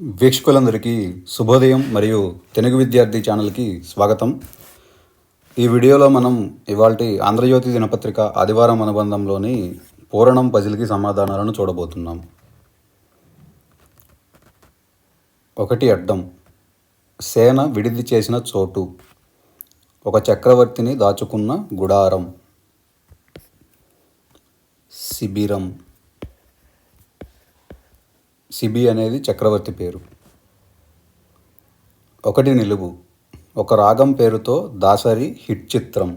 వీక్షకులందరికీ శుభోదయం మరియు తెలుగు విద్యార్థి ఛానల్కి స్వాగతం. ఈ వీడియోలో మనం ఇవాల్టి ఆంధ్రజ్యోతి దినపత్రిక ఆదివారం అనుబంధంలోని పూరణం పజిల్కి సమాధానాలను చూడబోతున్నాం. 1 అడ్డం. సేన విడిది చేసిన చోటు. ఒక చక్రవర్తిని దాచుకున్న గుడారం. శిబిరం. శిబి అనేది చక్రవర్తి పేరు. 1 నిలువు. ఒక రాగం పేరుతో దాసరి హిట్ చిత్రం.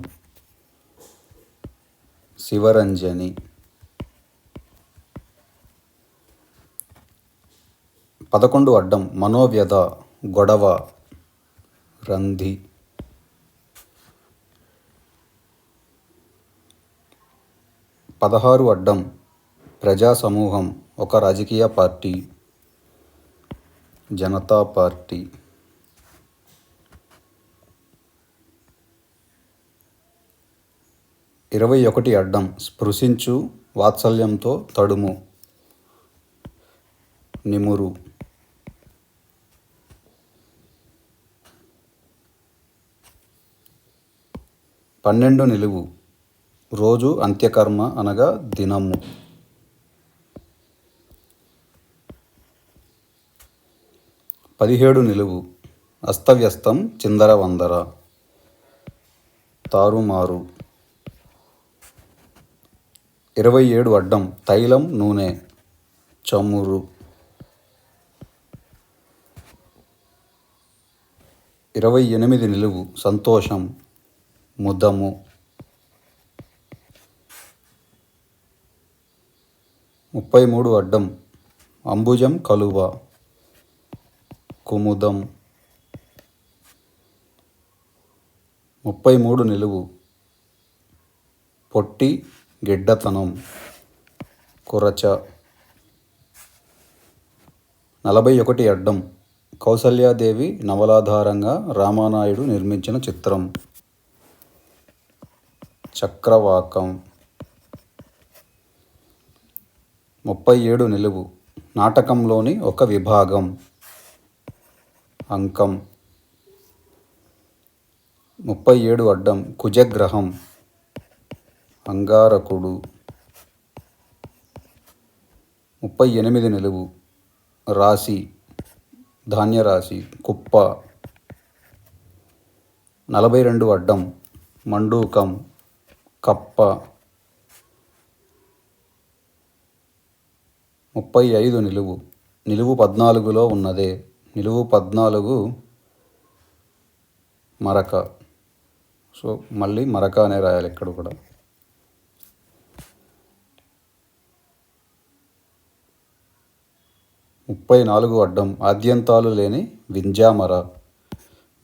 శివరంజని. 11 అడ్డం. మనోవ్యధ, గొడవ, రంధి. 16 అడ్డం. ప్రజా సమూహం, ఒక రాజకీయ పార్టీ. జనతా పార్టీ. 21 అడ్డం. స్పృశించు, వాత్సల్యంతో తడుము. నిమురు. 12 నిలువు. రోజు అంత్యకర్మ అనగా దినము. 17 నిలువు. అస్తవ్యస్తం, చిందరవందర, తారుమారు. 27 అడ్డం. తైలం, నూనె, చమురు. 28 నిలువు. సంతోషం, ముదము. 33 అడ్డం. అంబుజం, కలువ, కుముదం. 33 నిలువు. పొట్టి, గిడ్డతనం, కురచ. 41 అడ్డం. కౌసల్యాదేవి నవలాధారంగా రామానాయుడు నిర్మించిన చిత్రం. చక్రవాకం. 37 నిలువు. నాటకంలోని ఒక విభాగం. అంకం. 37 అడ్డం. కుజగ్రహం, అంగారకుడు. 38 నిలువు. రాశి, ధాన్యరాశి, కుప్ప. 42 అడ్డం. మండూకం, కప్ప. 35 నిలువు. నిలువు 14లో ఉన్నదే. నిలువు 14 మరక. సో మళ్ళీ మరక అనే రాయాలి ఇక్కడ కూడా. 34 అడ్డం. ఆద్యంతాలు లేని వింజామర.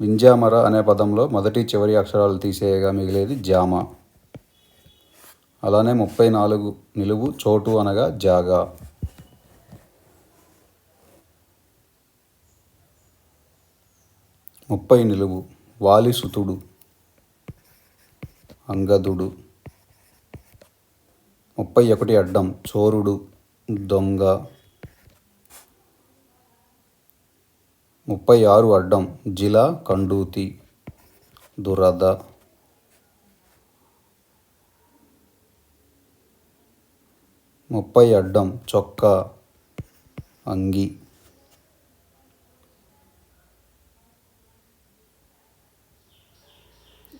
వింజామర అనే పదంలో మొదటి చివరి అక్షరాలు తీసేయగా మిగిలేది జామ. అలానే 34 నిలువు. చోటు అనగా జాగా. 30 నిలువు. వాలిసుతుడు, అంగదుడు. 31 అడ్డం. చోరుడు, దొంగ. 36 అడ్డం. జిల, కండూతి, దురద. 30 అడ్డం. చొక్కా, అంగి.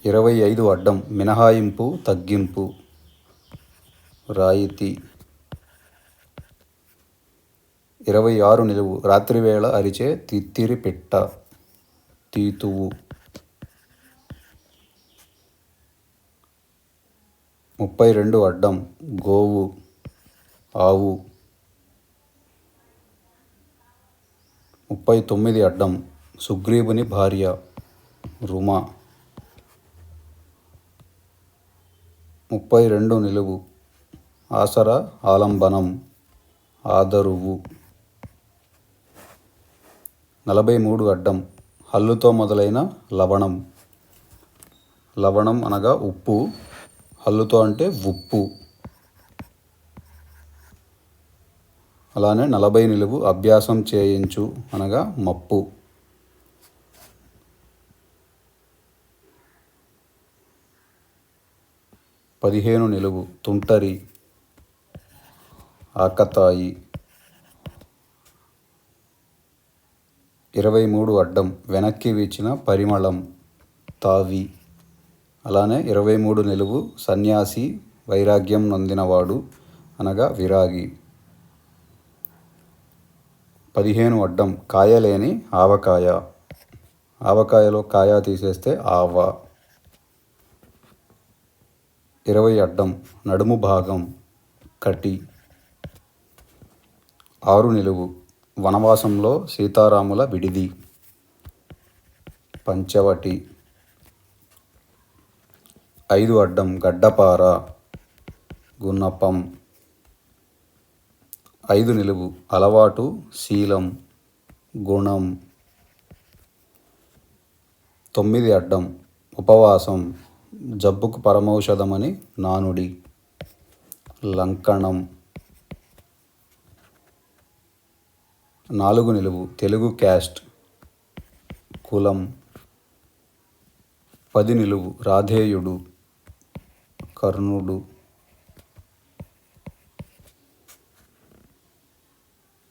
25 అడ్డం. మినహాయింపు, తగ్గింపు, రాయితీ. 26 నిలువు. రాత్రివేళ అరిచే తిత్తిరి పిట్ట, తీతువు. 32 అడ్డం. గోవు, ఆవు. 39 అడ్డం. సుగ్రీవుని భార్య, రుమ. 32 నిలువు. ఆసర, ఆలంబనం, ఆదరువు. 43 అడ్డం. హల్లుతో మొదలైన లవణం. లవణం అనగా ఉప్పు, హల్లుతో అంటే ఉప్పు. అలానే 40 నిలువు అభ్యాసం చేయించు అనగా మప్పు. 15 నిలువు తుంటరి ఆకతాయి. 23 అడ్డం వెనక్కి వీచిన పరిమళం తావి. అలానే 23 నిలువు సన్యాసి వైరాగ్యం నొందినవాడు అనగా విరాగి. 15 అడ్డం కాయలేని ఆవకాయ. ఆవకాయలో కాయ తీసేస్తే ఆవ. 20 అడ్డం నడుము భాగం కటి. 6 నిలువు వనవాసంలో సీతారాముల విడిది పంచవటి. 5 అడ్డం గడ్డపార గున్నపం. 5 నిలువు అలవాటు శీలం గుణం. 9 అడ్డం ఉపవాసం జబ్బుకు పరమౌషధమని నానుడి లంకణం. 4 నిలువు తెలుగు క్యాస్ట్ కులం. 10 నిలువు రాధేయుడు కర్ణుడు.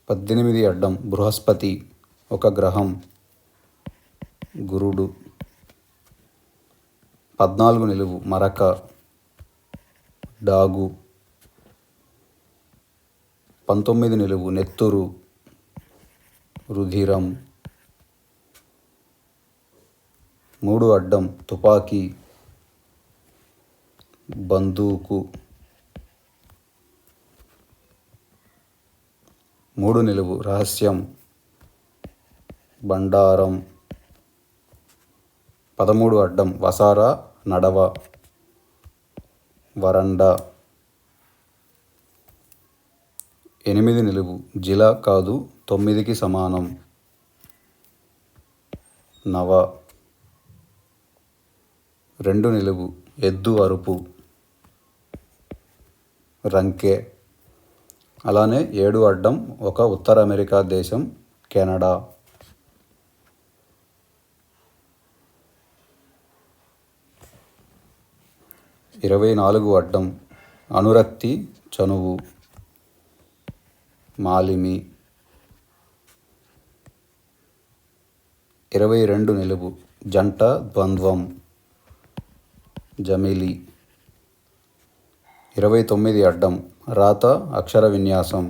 18 అడ్డం బృహస్పతి ఒక గ్రహం గురుడు. 14 నిలువు మరక డాగు. 19 నిలువు నెత్తురు రుధిరం. 3 అడ్డం తుపాకీ బందూకు. 3 నిలువు రహస్యం బండారం. 13 అడ్డం వసార నడవ వరండా. 8 నిలువు జిల కాదు 9కి సమానం నవ. 2 నిలువు ఎద్దు అరుపు రంకె. అలానే 7 అడ్డం ఒక ఉత్తర అమెరికా దేశం కెనడా. 24 అడ్డం అనురక్తి చనువు మాలిమి. 22 నిలువు జంట ద్వంద్వం జమిలి. 29 అడ్డం రాత అక్షర విన్యాసం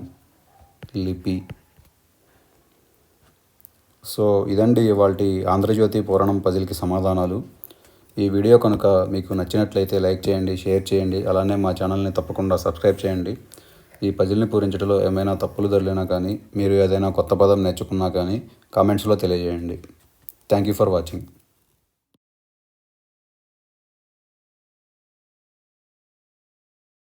లిపి. సో ఇదండి ఇవాల్టి ఆంధ్రజ్యోతి పురాణం పజిల్కి సమాధానాలు. ఈ వీడియో కనుక మీకు నచ్చినట్లయితే లైక్ చేయండి, షేర్ చేయండి. అలానే మా ఛానల్ని తప్పకుండా సబ్స్క్రైబ్ చేయండి. ఈ పజిల్ని పూరించడంలో ఏమైనా తప్పులు దొరికినా కానీ, మీరు ఏదైనా కొత్త పదం నేర్చుకున్నా కానీ కామెంట్స్లో తెలియజేయండి. Thank you for watching.